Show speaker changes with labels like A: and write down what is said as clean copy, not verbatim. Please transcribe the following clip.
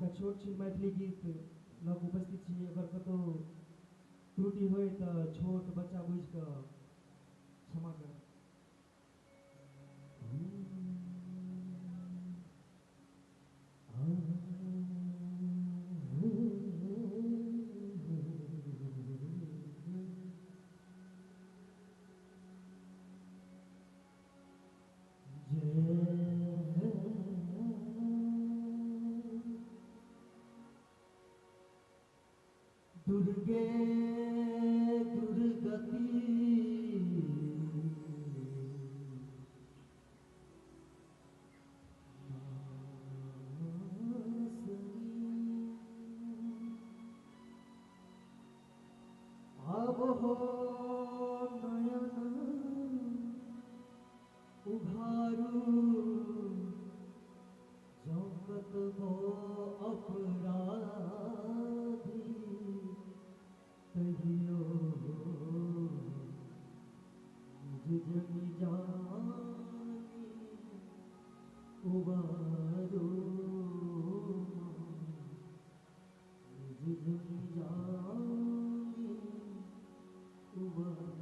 A: का छोट छिन मैथिली गीत लग उपस्थित छी। अगर कतौ त्रुटि होय तऽ छोट बच्चा बुझि कऽ क्षमा कर। दुर्गे दुर्गति अब हो नयन उघारू जगत को अपराधी कहियो निज जन जानी उबारो निज जन जानी उबारो।